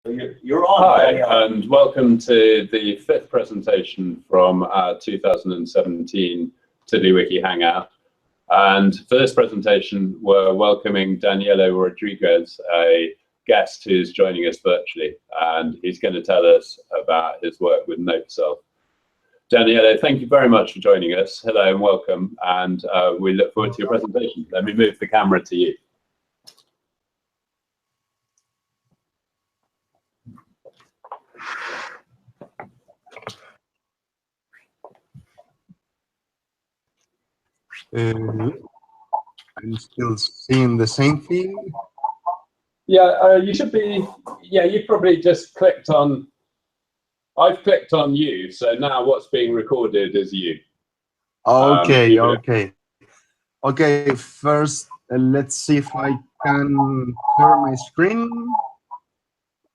You're on. Hi, Danielo. and welcome to the 5th presentation from our 2017 TiddlyWiki Hangout. And for this presentation, we're welcoming Danielo Rodríguez, a guest who's joining us virtually, and he's going to tell us about his work with NoteSelf. Danielo, thank you very much for joining us. Hello and welcome, and we look forward to your presentation. Let me move the camera to you. I'm still seeing the same thing. Yeah, you should be. Yeah, you probably just clicked on. I've clicked on you, so now what's being recorded is you. Okay, okay. First, let's see if I can share my screen.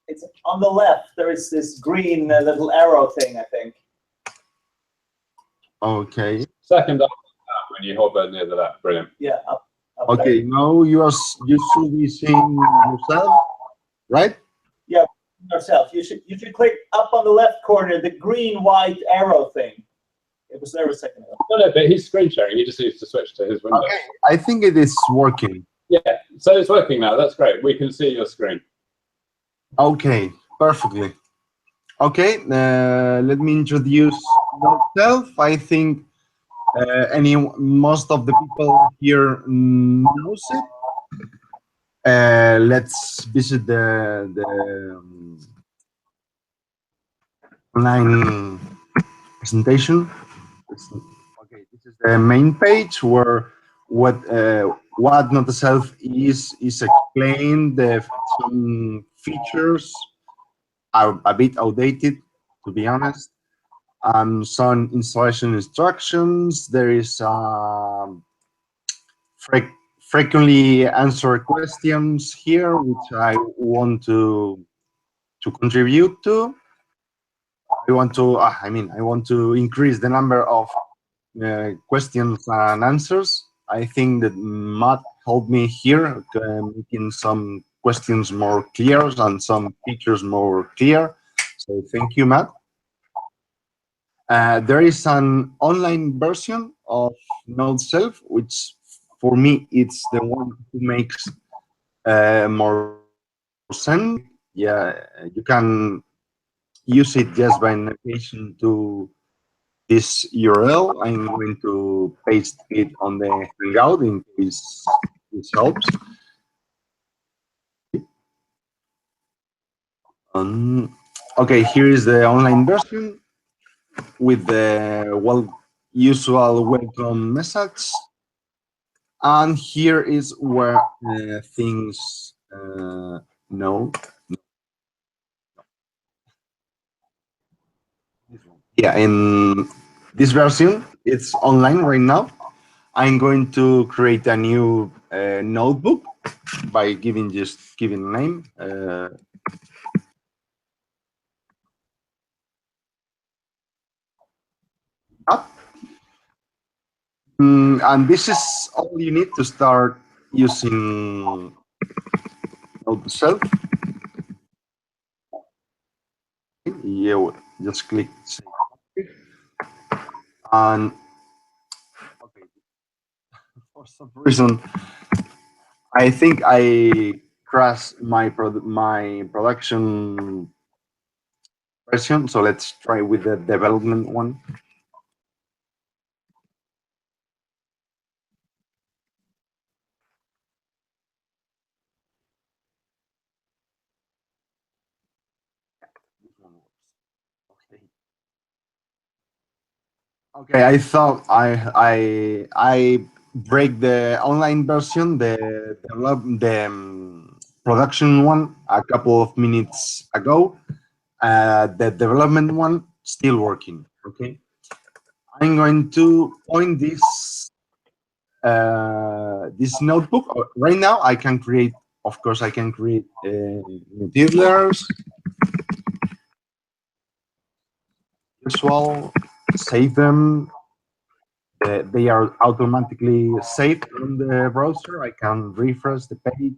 It's on the left. There is this green little arrow thing, I think. Okay. Second up when you hover near the left. Brilliant. Yeah. Up okay. there. Now you should be seeing yourself, right? Yeah, yourself. You should click up on the left corner, the green white arrow thing. It was there a second ago. No, but he's screen sharing. He just needs to switch to his window. Okay. I think it is working. Yeah, so it's working now. That's great. We can see your screen. Okay, perfectly. Okay, let me introduce NoteSelf. I think most of the people here knows it. Let's visit the online presentation. Okay, this is the main page where what NoteSelf is explained. Some features are a bit outdated, to be honest. Some installation instructions. There is frequently answered questions here, which I want to contribute to. I want to increase the number of questions and answers. I think that Matt helped me here, making some questions more clear and some features more clear. So thank you, Matt. There is an online version of NoteSelf, which for me it's the one who makes more sense. Yeah, you can use it just by navigation to this URL. I'm going to paste it on the Hangout in case this helps. Okay, here is the online version with the usual welcome message. And here is where things no. Yeah, in this version, it's online right now. I'm going to create a new notebook by giving a name. And this is all you need to start using NoteSelf. Yeah, just click save. And okay, for some reason, I think I crashed my production version. So let's try with the development one. Okay, I thought I break the online version, the production one a couple of minutes ago. The development one still working. Okay, I'm going to point this this notebook right now. I can create, of course, I can create new tiddlers. Usual, save them. They are automatically saved on the browser. I can refresh the page.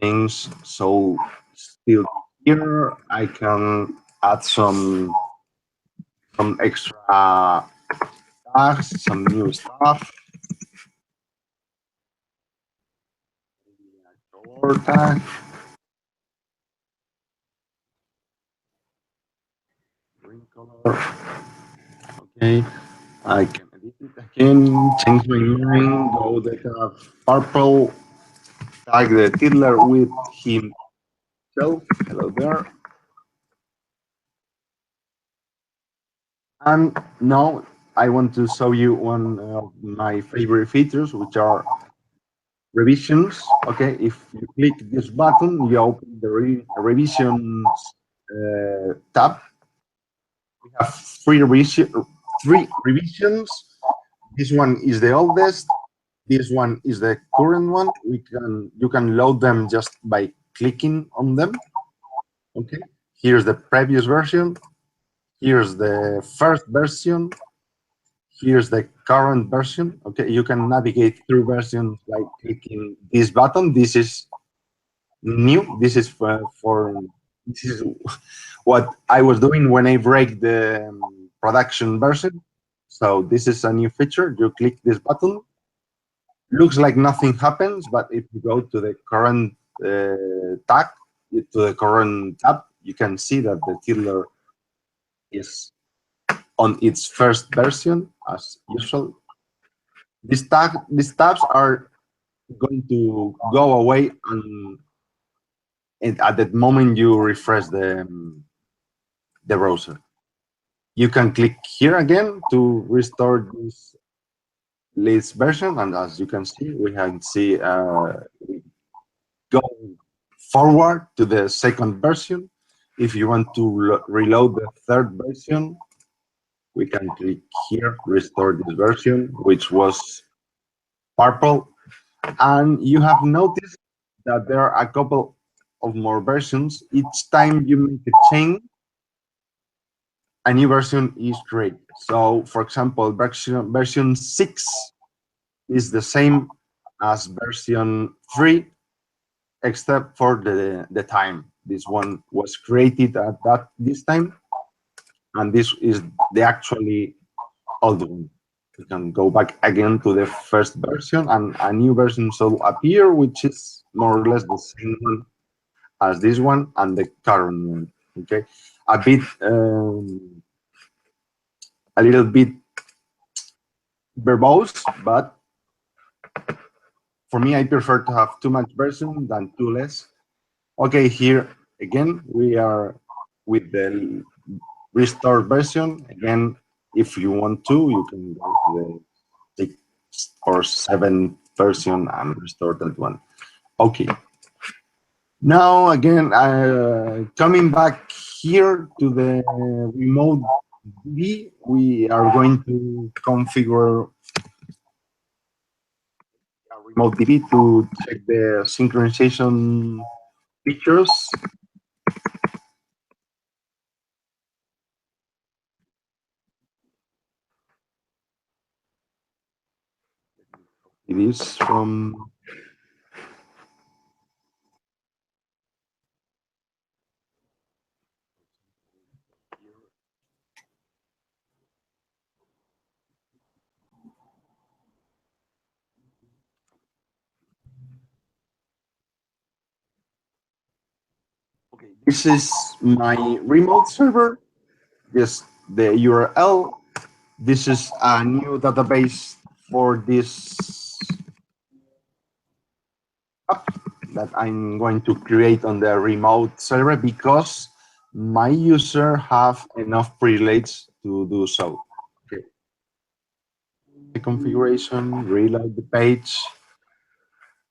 change. So still here, I can add some extra tags, some new stuff. Color tag. Green color. Okay. I can edit it again, change my mind, go the purple, tag the tiddler with himself. Hello there. And now I want to show you one of my favorite features, which are revisions. Okay, if you click this button, you open the revisions tab. We have three revisions. This one is the oldest. This one is the current one. You can load them just by clicking on them. Okay, here's the previous version. Here's the first version. Here's the current version. Okay, you can navigate through versions by clicking this button. This is new. This is this is what I was doing when I break the production version. So this is a new feature. You click this button. Looks like nothing happens, but if you go to the current tag, to the current tab, you can see that the tiddler is on its first version as usual. These tabs are going to go away and at the moment you refresh the browser. You can click here again to restore this latest version, and as you can see, we go forward to the second version. If you want to reload the third version, we can click here, restore this version, which was purple. And you have noticed that there are a couple of more versions. Each time you make a change, a new version is created. So, for example, version 6 is the same as version 3, except for the time. This one was created at this time, and this is the actually old one. You can go back again to the first version, and a new version will appear, which is more or less the same one as this one and the current one. Okay, a little bit verbose, but for me, I prefer to have too much version than too less. Okay, here again, we are with the restored version. Again, if you want to, you can go to the 6 or 7 version and restore that one. Okay. Now, again, coming back here to the remote DB, we are going to configure a remote DB to check the synchronization features. It is from okay, this is my remote server. This the URL. This is a new database for this app that I'm going to create on the remote server because my user have enough privilege to do so. Okay. The configuration, reload the page.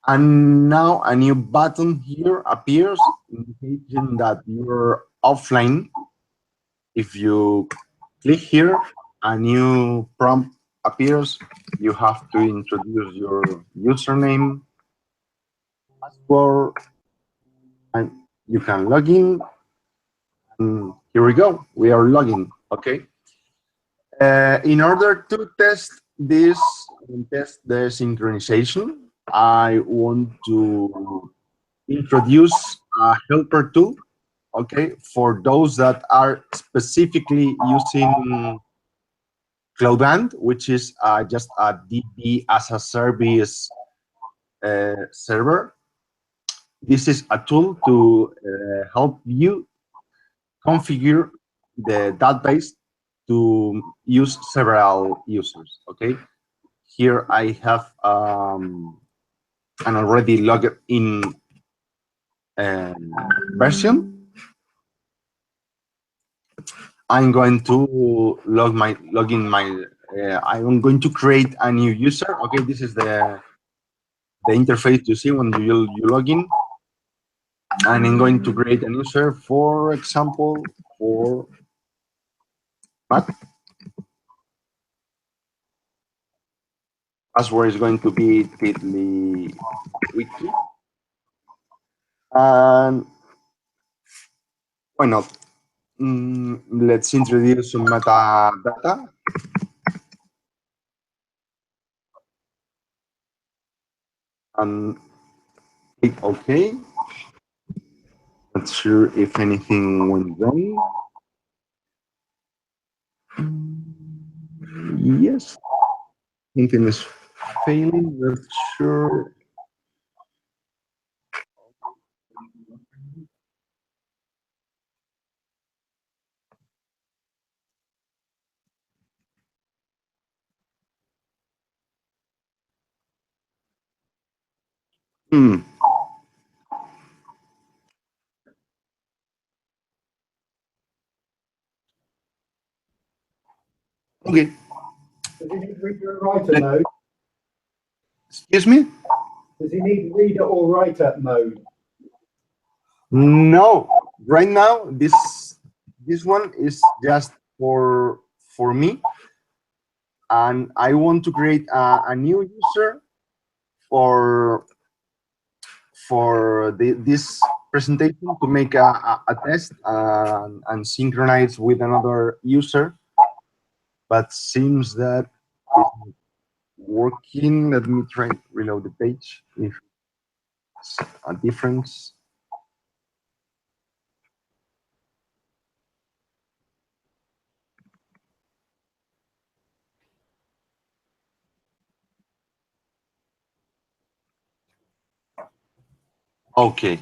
And now a new button here appears indicating that you're offline. If you click here, a new prompt appears. You have to introduce your username, password, and you can log in. And here we go. We are logging. Okay. In order to test the synchronization, I want to introduce a helper tool, okay, for those that are specifically using Cloudand, which is just a DB as a service server. This is a tool to help you configure the database to use several users, okay? Here I have an already logged in version. I'm going to log in my. I'm going to create a new user. Okay, this is the interface you see when you log in, and I'm going to create a user. For example, for Matt. Password is going to be Tiddly Wiki, and why not? Let's introduce some metadata. And click OK. Not sure if anything went wrong. Yes, something is failing. Not sure. Okay. Does he need reader or writer mode? Excuse me? Does he need reader or writer mode? No. Right now, this one is just for me, and I want to create a new user for this presentation to make a test and synchronize with another user, but seems that it's not working. Let me try to reload the page if it's a difference. Okay,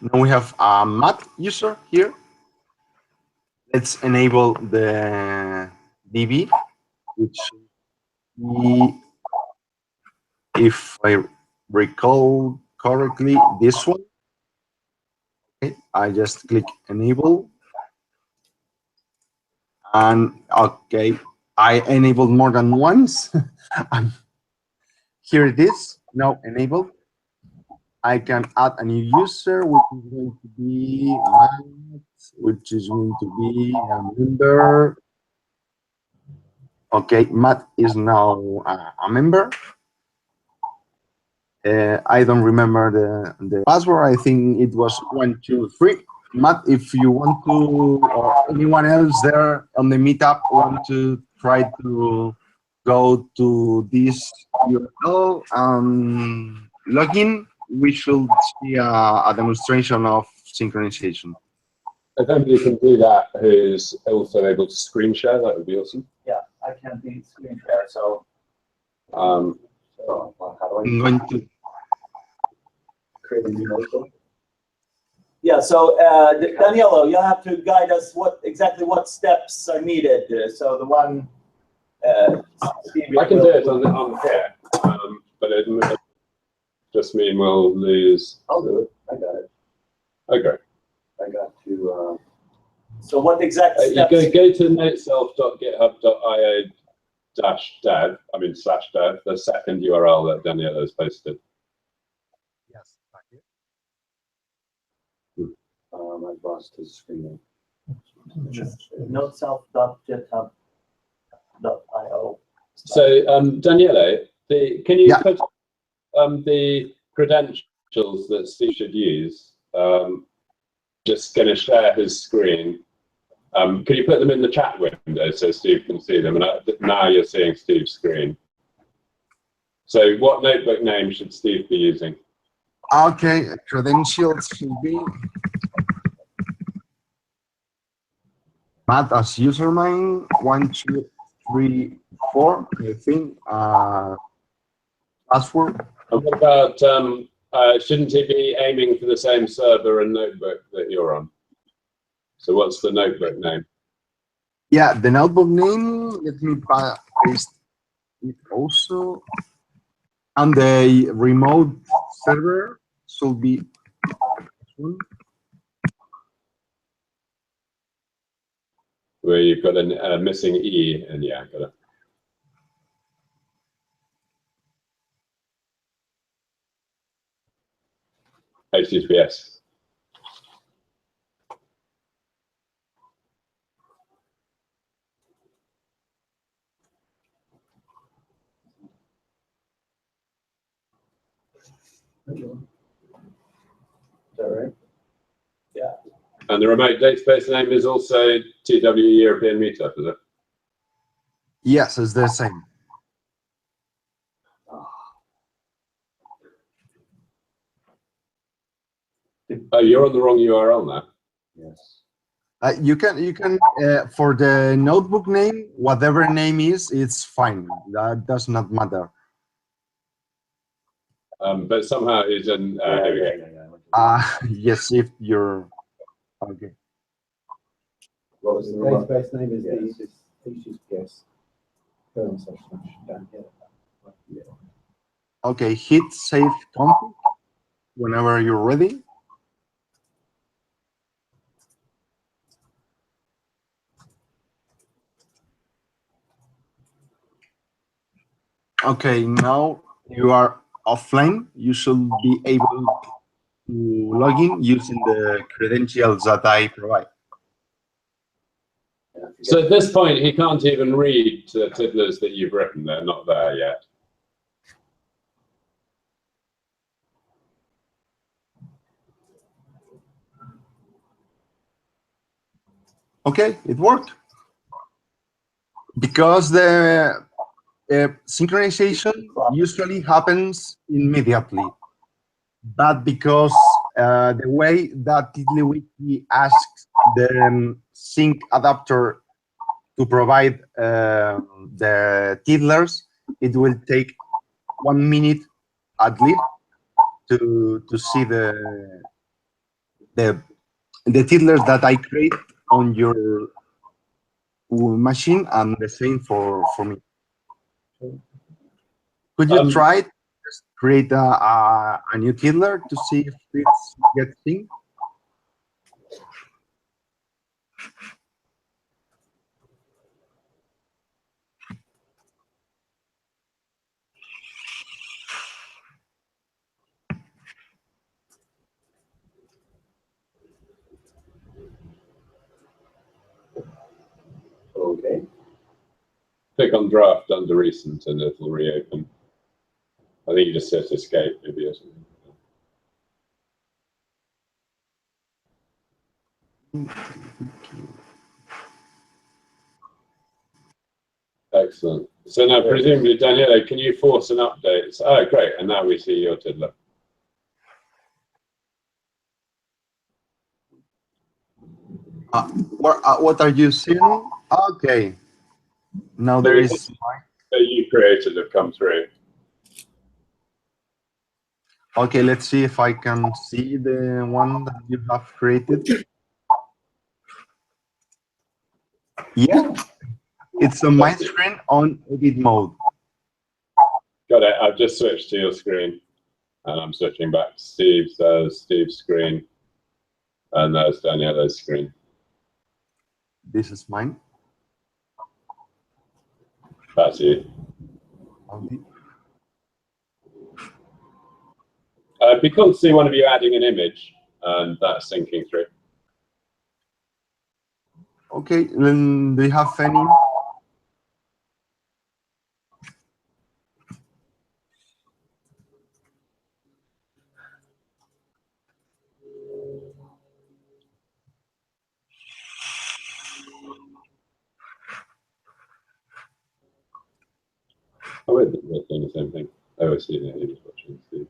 now we have a Matt user here. Let's enable the DB, which if I recall correctly, this one. Okay, I just click enable. And okay, I enabled more than once. Here it is, now enabled. I can add a new user, which is going to be Matt, which is going to be a member. Okay, Matt is now a member. I don't remember the password. I think it was 123. Matt, if you want to, or anyone else there on the meetup want to try to go to this URL login, we should see a demonstration of synchronization. If anybody can do that who's also able to screen share, that would be awesome. Yeah, I can't be screen share, so. How do I'm going to Create a new notebook. Yeah, so Danielo, you'll have to guide us exactly what steps are needed. So the one. I can do it on here, but it just mean we'll lose. I'll do it. I got it. Okay. I got to. So what exact You steps? go to noteself.github.io/dev. I mean /dev. The second URL that Danielo has posted. yes. I've lost his screen. NoteSelf.github.io. So Danielo, can you Yeah. put the credentials that Steve should use? Just going to share his screen. Can you put them in the chat window so Steve can see them? And now you're seeing Steve's screen. So what notebook name should Steve be using? Okay, credentials should be Matt as username 1234. I think password. And what about, shouldn't he be aiming for the same server and notebook that you're on? So what's the notebook name? Yeah, the notebook name. Let me paste it also. And the remote server should be Where you've got a missing E, and yeah, got it. HTTPS. Is that right? Yeah. And the remote database name is also TW European Meetup, is it? yes, it's the same. Oh, you're on the wrong URL now. Yes. You can for the notebook name, whatever name is, it's fine. That does not matter. But somehow it's in. Here we go. Yes, if you're okay. What was the Database name is Yes. HTTPS. Danielo. Okay, hit save config whenever you're ready. Okay, now you are offline. You should be able to log in using the credentials that I provide. So at this point, he can't even read the tiddlers that you've written. They're not there yet. Okay, it worked. Because the synchronization usually happens immediately, but because the way that TiddlyWiki asks the sync adapter to provide the tiddlers, it will take 1 minute at least to see the tiddlers that I create on your machine, and the same for me. Could you try to create a new tiddler to see if it gets synced? Okay. Click on draft under recent and it'll reopen. I think you just hit escape maybe or something. Excellent. So now, presumably, Danielo, can you force an update? Oh, great. And now we see your tiddler. What are you seeing? Okay. Now there is. That you created have come through. Okay, let's see if I can see the one that you have created. Yeah, it's on my screen on edit mode. Got it. I've just switched to your screen. And I'm switching back to Steve's. There's Steve's screen. And there's Danielo's screen. This is mine. That's you. Okay. We can't see one of you adding an image, and that's syncing through. Okay, then do you have any? Oh, we're doing the same thing. Oh, I see. Yeah, he was watching Steve.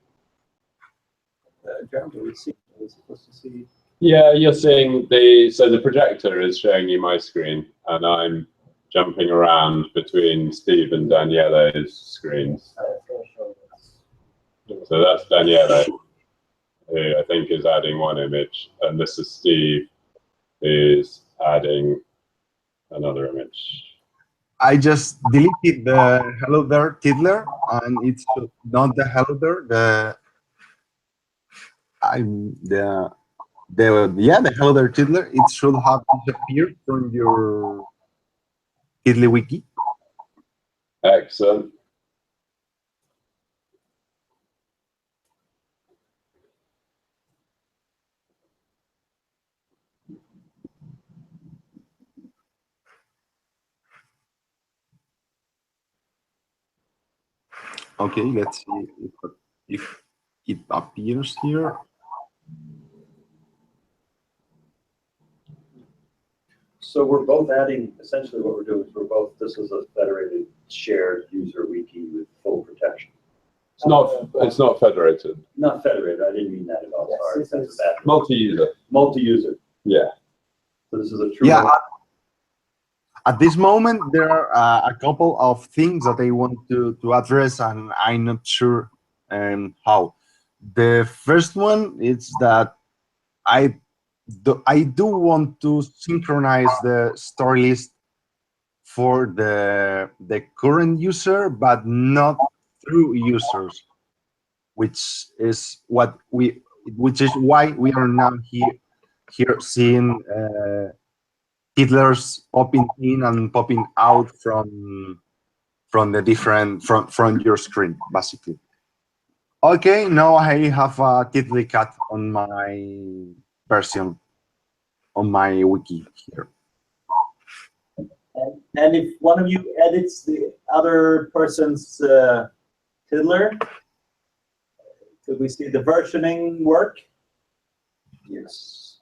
Jeremy, we're supposed to see. Yeah, you're seeing so the projector is showing you my screen, and I'm jumping around between Steve and Danielo's screens. So that's Danielo, who I think is adding one image, and this is Steve, who's adding another image. I just deleted the hello there tiddler, and it's not the hello there. The hello there tiddler. It should have disappeared from your TiddlyWiki. Excellent. Okay, let's see if it appears here. So we're both adding, essentially what we're doing is this is a federated shared user wiki with full protection. It's not federated. Not federated, I didn't mean that at all, sorry. That's a bad word. Multi-user. Multi-user. Yeah. So this is a true. Yeah. At this moment, there are a couple of things that I want to address, and I'm not sure how. The first one is that I do want to synchronize the story list for the current user, but not through users, which is why we are now here seeing tiddlers popping in and popping out from the different from your screen, basically. Okay, now I have a tiddly cat on my version on my wiki here. And if one of you edits the other person's tiddler, could we see the versioning work? Yes.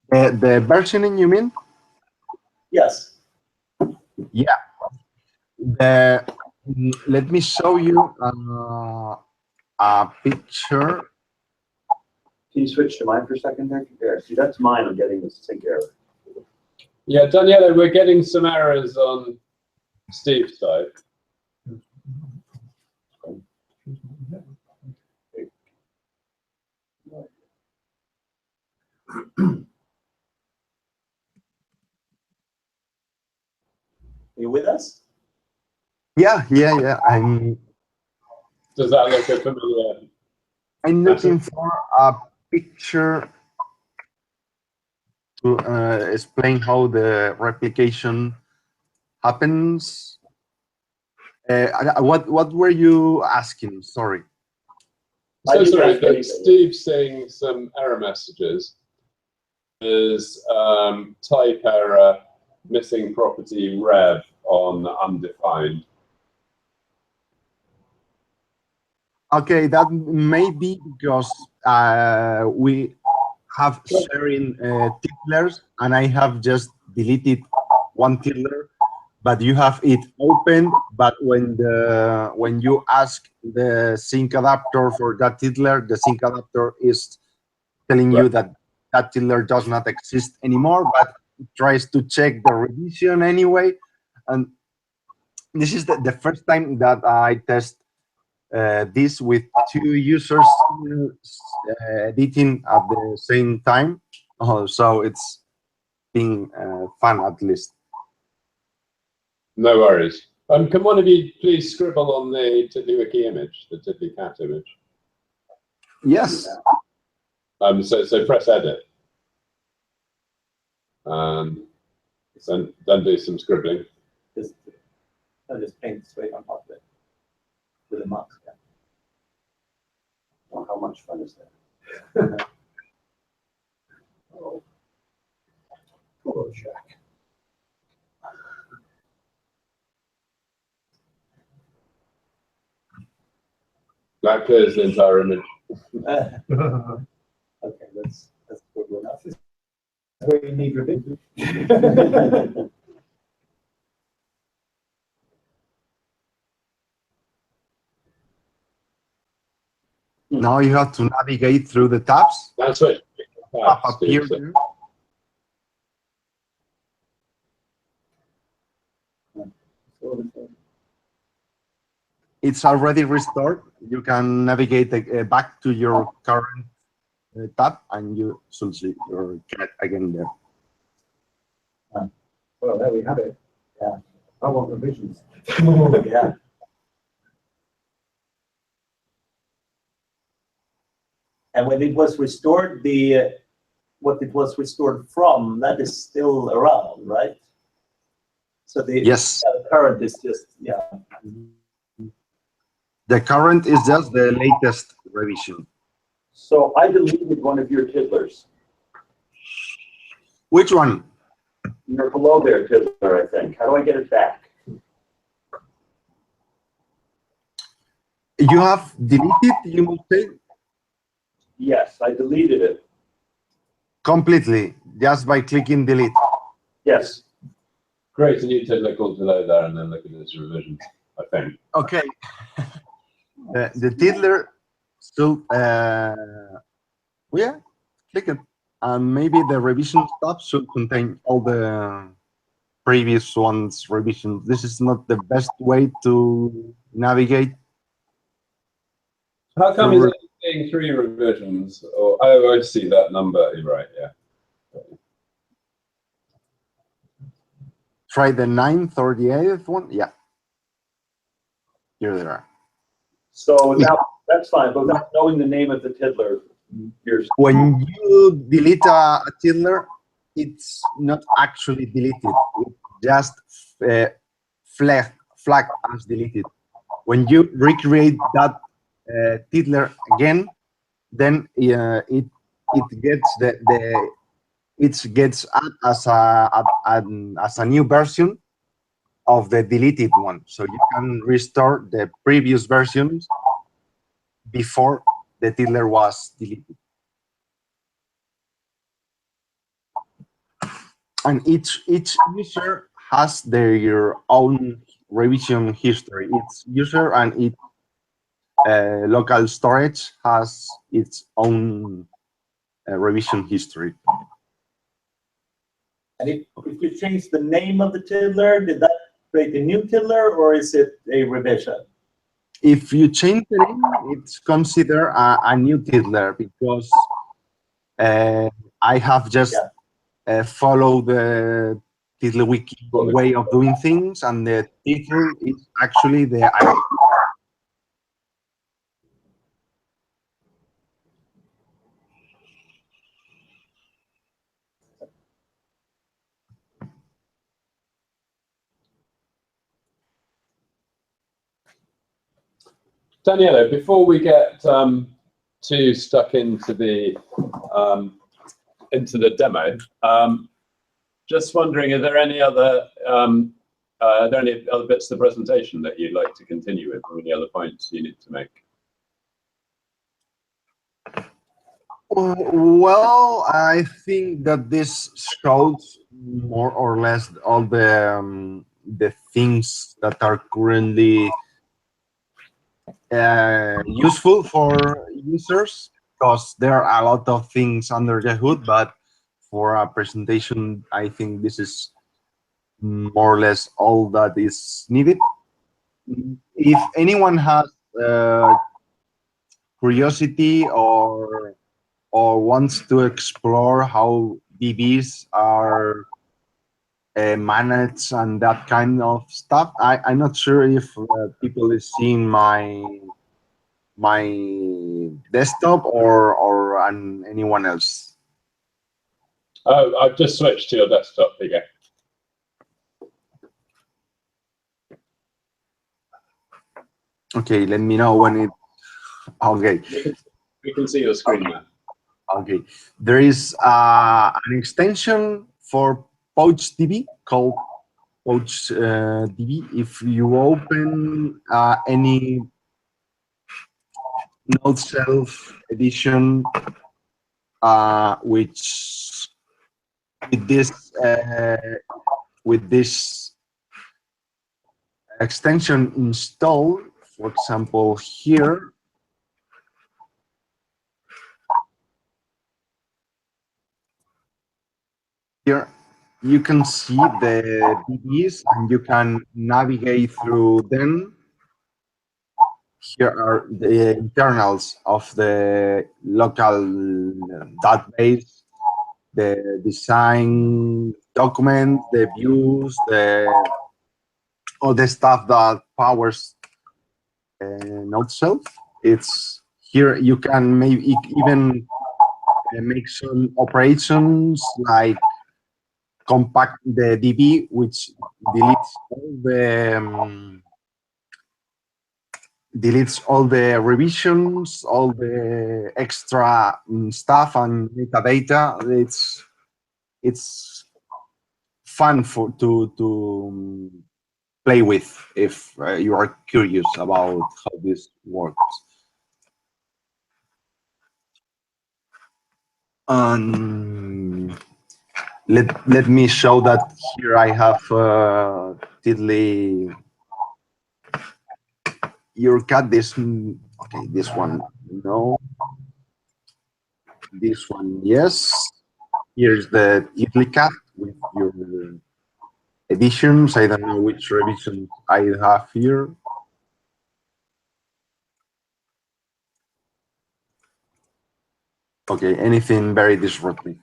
The versioning, you mean? Yes. Yeah. Let me show you a picture. Can you switch to mine for a second there? There, see, that's mine. I'm getting this sync error. Yeah, Danielo, we're getting some errors on Steve's side. Are you with us? Yeah. Does that look familiar? I'm looking for a picture to explain how the replication happens. What were you asking? Sorry. So sorry, but Steve's saying some error messages. There's type error, missing property rev on undefined. Okay, that may be because we have sharing tiddlers, and I have just deleted one tiddler, but you have it open. But when you ask the sync adapter for that tiddler, the sync adapter is telling you that that tiddler does not exist anymore, but it tries to check the revision anyway. And this is the first time that I test this with two users editing at the same time. So it's been fun, at least. No worries. Can one of you please scribble on the TiddlyWiki image, the Tiddly cat image? Yes. So press edit. Then do some scribbling. I'll just paint straight on top of it with a mouse. Yeah. Well, how much fun is that? Oh, poor Jack. That clears the entire image. Okay, that's good enough. That's where you need revision. Now you have to navigate through the tabs. That's what Pop appear there. It's already restored. You can navigate back to your current tab, and you should see your cat again there. Well, there we have it. Yeah. I want revisions. Yeah. And when it was restored, what it was restored from, that is still around, right? So the Yes. current is just, yeah. The current is just the latest revision. So I deleted one of your tiddlers. Which one? You're below there, tiddler, I think. How do I get it back? You have deleted, you must say? Yes, I deleted it. Completely, just by clicking delete. Yes. Create a new tiddler called below there and then look at its revisions, I think. Okay. The tiddler still, yeah, click it. And maybe the revision tab should contain all the previous ones revisions. This is not the best way to navigate. How come he's only seeing 3 revisions? Or, oh, I see that number. You're right, yeah. Try the 9th or the 8th one. Yeah. Here they are. So now that's fine, but without knowing the name of the tiddler, you're When you delete a tiddler, it's not actually deleted. It's just flagged as deleted. When you recreate that tiddler again, then it gets it gets added as a new version of the deleted one. So you can restore the previous versions before the tiddler was deleted. And each user has their own revision history. Each user and each local storage has its own revision history. And if you change the name of the tiddler, did that create a new tiddler or is it a revision? If you change the name, it's considered a new tiddler because I have just followed the TiddlerWiki way of doing things, and the title is actually the ID. Danielo, before we get too stuck into the demo, just wondering, are there any other bits of the presentation that you'd like to continue with, or any other points you need to make? Well, I think that this shows more or less all the things that are currently useful for users, because there are a lot of things under the hood, but for a presentation, I think this is more or less all that is needed. If anyone has curiosity or wants to explore how DBs are managed and that kind of stuff, I'm not sure if people is seeing my desktop or anyone else. Oh, I've just switched to your desktop again. Okay, let me know when it. Okay. We can see your screen now. Okay, there is an extension for PouchDB called PouchDB. If you open any NoteSelf edition, which with this extension installed, for example, here, Here you can see the DBs and you can navigate through them. Here are the internals of the local database, the design document, the views, all the stuff that powers NoteSelf. It's here you can maybe even make some operations like compact the DB, which deletes all the revisions, all the extra stuff and metadata. It's fun to play with if you are curious about how this works. Let me show that here I have Tiddly. Your cat, okay, this one, no. This one, yes. Here's the Tiddly cat with your editions. I don't know which revision I have here. Okay, anything very disruptive.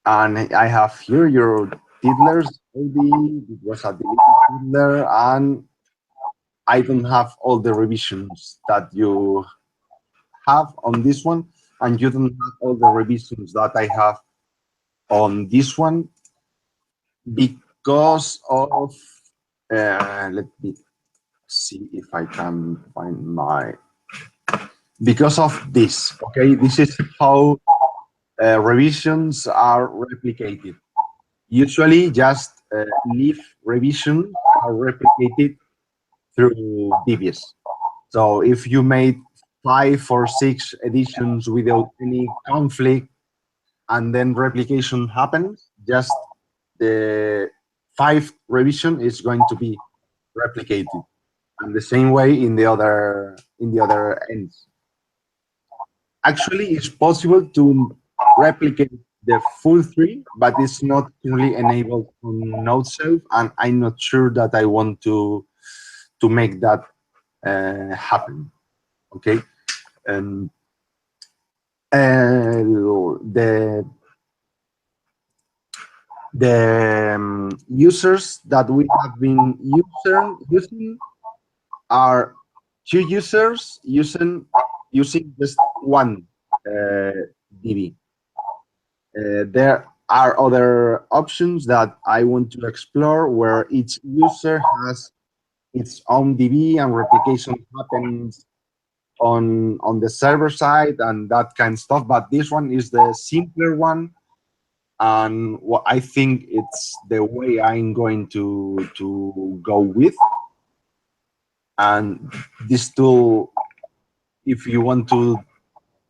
And I have here your tiddlers. Maybe it was a deleted tiddler, and I don't have all the revisions that you have on this one, and you don't have all the revisions that I have on this one because of, let me see if I can find my, because of this, okay? This is how revisions are replicated. Usually just leaf revisions are replicated through DBs. So if you made 5 or 6 editions without any conflict and then replication happens, just the 5th revision is going to be replicated. And the same way in the other ends. Actually, it's possible to replicate the full 3, but it's not really enabled on NoteSelf, and I'm not sure that I want to make that happen. Okay, and the users that we have been using are 2 users using just one DB. There are other options that I want to explore where each user has its own DB and replication happens on the server side and that kind of stuff. But this one is the simpler one, and what I think it's the way I'm going to go with. And this tool, if you want to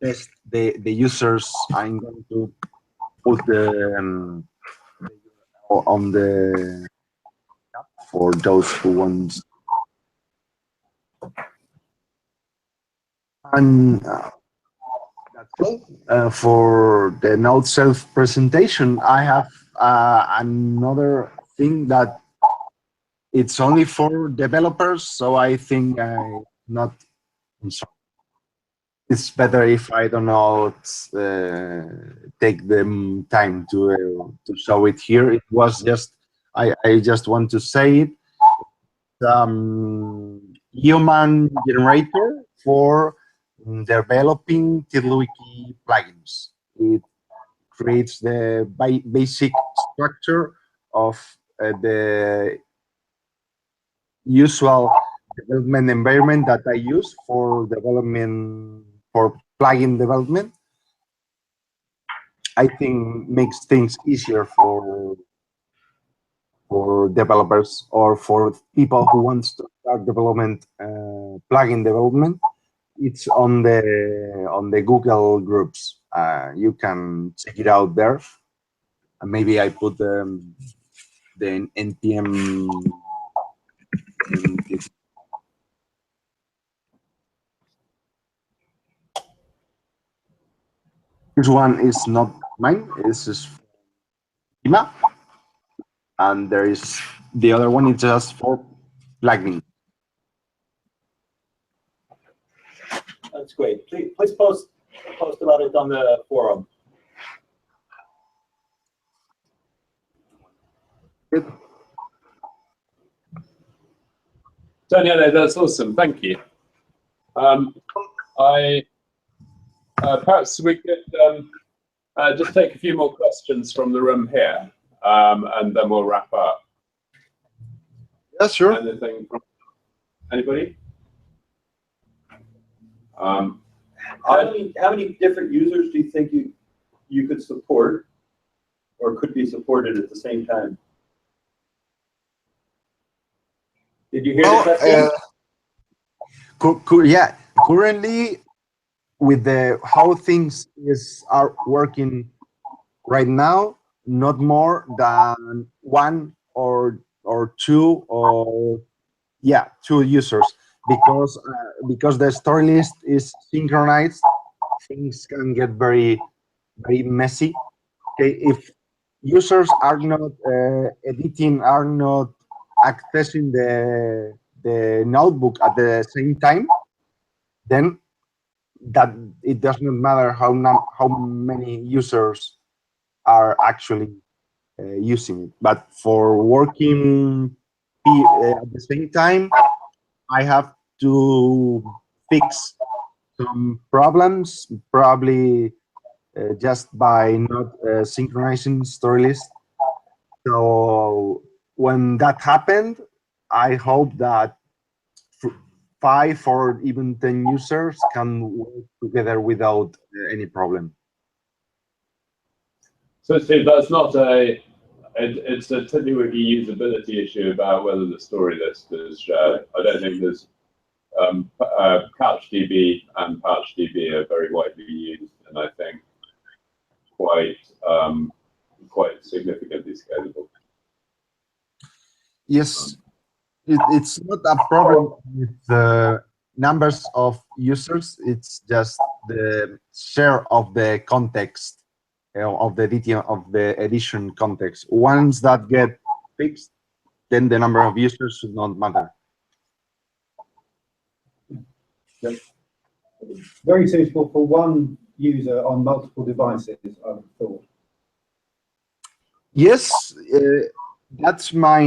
test the users, I'm going to put the on the for those who want. And that's all for the NoteSelf presentation. I have another thing that it's only for developers, so I think I'm sorry. It's better if I don't know take the time to show it here. It was just I just want to say it. Human generator for developing TiddlyWiki plugins. It creates the basic structure of the usual development environment that I use for development, for plugin development. I think makes things easier for developers or for people who wants to start development, plugin development. It's on the Google groups. You can check it out there. And maybe I put the NPM. This one is not mine. This is schema, and there is the other one is just for plugin. That's great. Please post about it on the forum. Good. Danielo, that's awesome. Thank you. Perhaps we could just take a few more questions from the room here, and then we'll wrap up. Yeah, sure. Anything from anybody? How many different users do you think you could support or could be supported at the same time? Did you hear the question? Yeah, currently with how things are working right now, not more than one or two two users, because the story list is synchronized. Things can get very messy. Okay, if users are not editing, are not accessing the notebook at the same time, then that it does not matter how many users are actually using it. But for working at the same time, I have to fix some problems, probably just by not synchronizing story list. So when that happened, I hope that 5 or even 10 users can work together without any problem. So Steve, that's not it's a TiddlyWiki usability issue about whether the story list is shared. I don't think there's CouchDB and PouchDB are very widely used, and I think quite significantly scalable. Yes, it's not a problem with the numbers of users. It's just the share of the context of the edition context. Once that get fixed, then the number of users should not matter. Yep. Very suitable for one user on multiple devices, I would have thought. Yes, that's my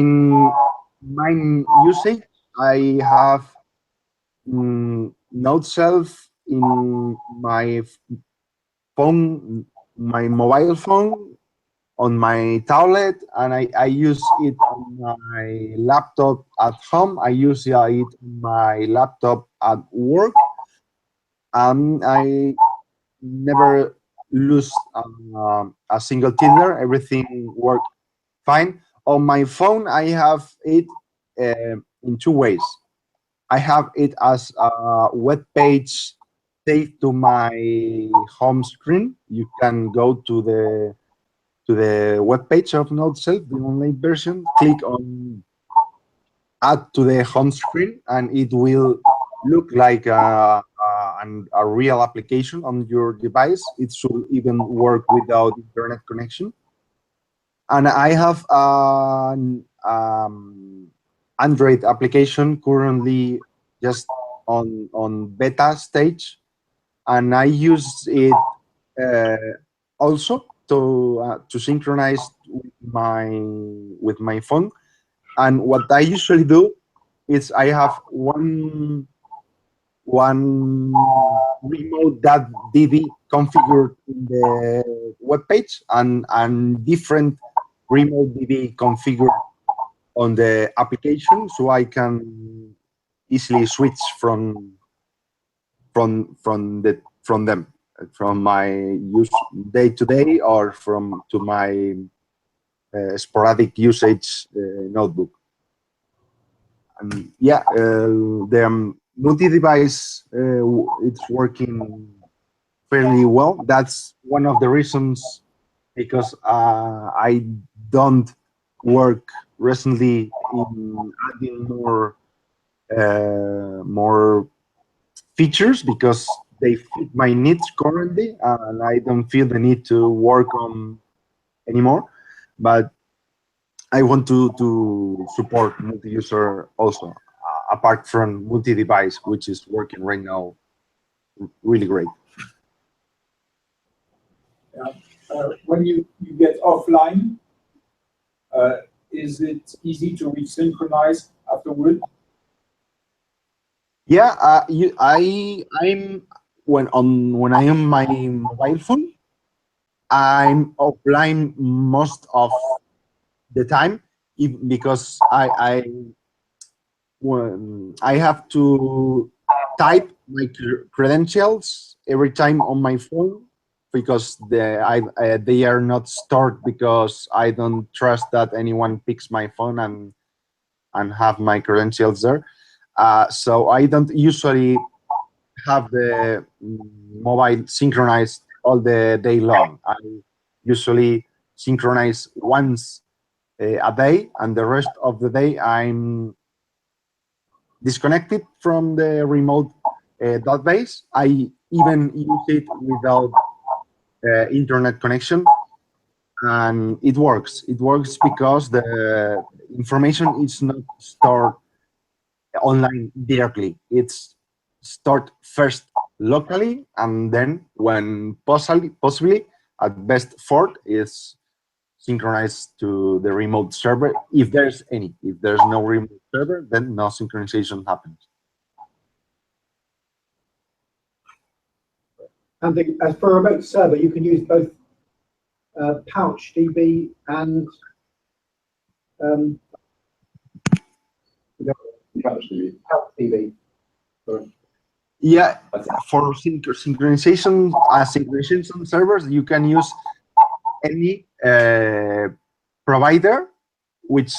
usage. I have NoteSelf in my phone, my mobile phone, on my tablet, and I use it on my laptop at home. I use it on my laptop at work. I never lose a single tiddler. Everything worked fine. On my phone, I have it in two ways. I have it as a web page saved to my home screen. You can go to the web page of NoteSelf, the online version, click on add to the home screen, and it will look like a real application on your device. It should even work without internet connection. And I have an Android application currently just on beta stage, and I use it also to synchronize with my phone. And what I usually do is I have one remote.db configured in the web page and different remote DB configured on the application, so I can easily switch from them, from my use day-to-day or to my sporadic usage notebook. And yeah, the multi-device it's working fairly well. That's one of the reasons, because I don't work recently in adding more features, because they fit my needs currently, and I don't feel the need to work on anymore. but I want to support multi-user also, apart from multi-device, which is working right now really great. When you get offline, is it easy to resynchronize afterward? Yeah, I'm when I am my mobile phone, I'm offline most of the time, because when I have to type my credentials every time on my phone, because they are not stored, because I don't trust that anyone picks my phone and have my credentials there. So I don't usually have the mobile synchronized all the day long. I usually synchronize once a day, and the rest of the day I'm disconnected from the remote database. I even use it without internet connection, and it works. It works because the information is not stored online directly. It's stored first locally, and then when possibly at best forth is synchronized to the remote server, if there's any. If there's no remote server, then no synchronization happens. And as for a remote server, you can use both PouchDB and PouchDB. Yeah, for synchronization, synchronization servers, you can use any provider which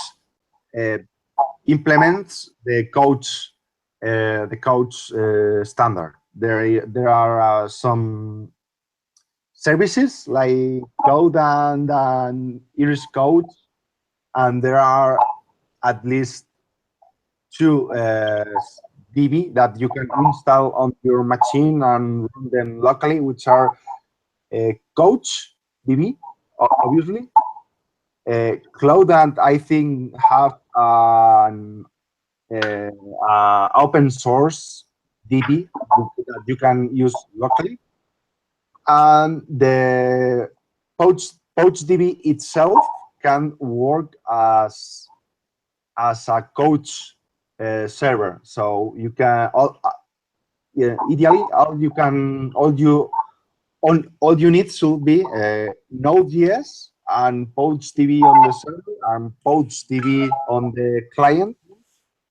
implements the coach standard. There are some services like Cloud and Iris Code, and there are at least 2 DB that you can install on your machine and run them locally, which are Coach DB, obviously. Cloud and I think have an open source DB that you can use locally, and the PouchDB itself can work as a coach server. So you can ideally all you need should be Node.js and PouchDB on the server and PouchDB on the client,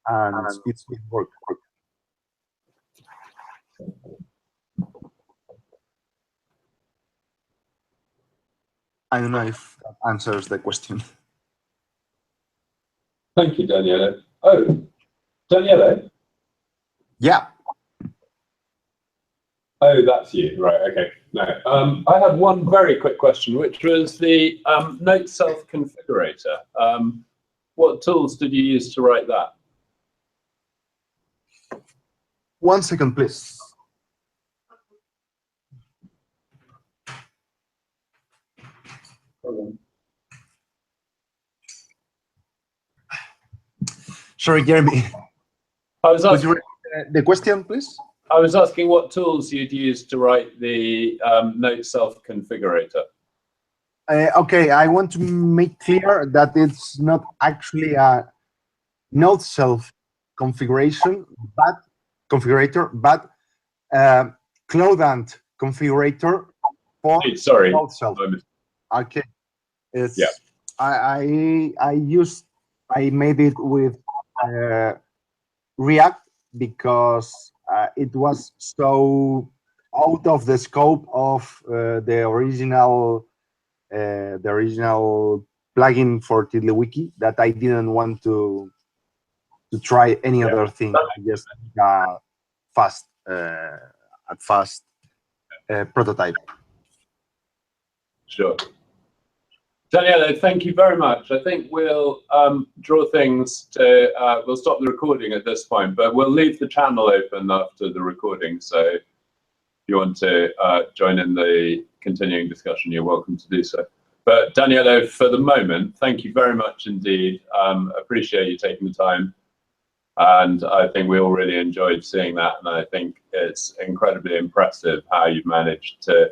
and it's will work. I don't know if that answers the question. Thank you, Danielo. Oh, Danielo? Yeah. Oh, that's you. Right, okay. No, I had one very quick question, which was the NoteSelf configurator. What tools did you use to write that? 1 second, please. Sorry, Jeremy. I was Could asking, you repeat the question, please? I was asking what tools you'd use to write the NoteSelf configurator. Okay, I want to make clear that it's not actually a NoteSelf configurator, but Cloudant configurator for Sorry. NoteSelf. Okay, it's Yeah. I made it with React because it was so out of the scope of the original plugin for TiddlyWiki that I didn't want to try any other thing. I just fast prototype. Sure. Danielo, thank you very much. I think we'll draw things to, we'll stop the recording at this point, but we'll leave the channel open after the recording. So if you want to join in the continuing discussion, you're welcome to do so. But Danielo, for the moment, thank you very much indeed. Appreciate you taking the time. And I think we all really enjoyed seeing that. And I think it's incredibly impressive how you've managed to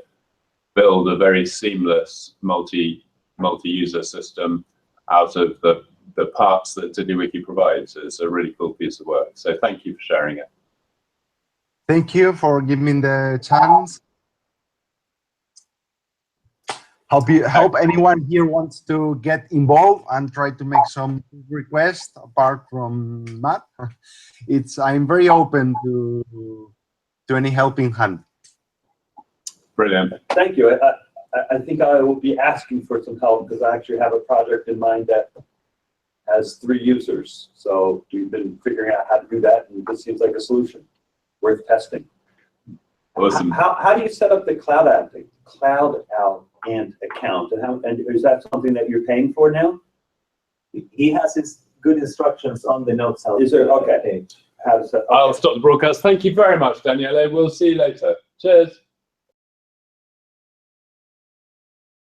build a very seamless multi-user system out of the parts that TiddlyWiki provides. It's a really cool piece of work. So thank you for sharing it. Thank you for giving me the chance. Hope anyone here wants to get involved and try to make some requests apart from Matt. I'm very open to any helping hand. Brilliant. Thank you. I think I will be asking for some help because I actually have a project in mind that has 3 users. So we've been figuring out how to do that, and this seems like a solution worth testing. Awesome. How do you set up the Cloud Ant account, and is that something that you're paying for now? He has his good instructions on the NoteSelf. Is there? Okay. How does that? Okay. I'll stop the broadcast. Thank you very much, Daniele. We'll see you later. Cheers.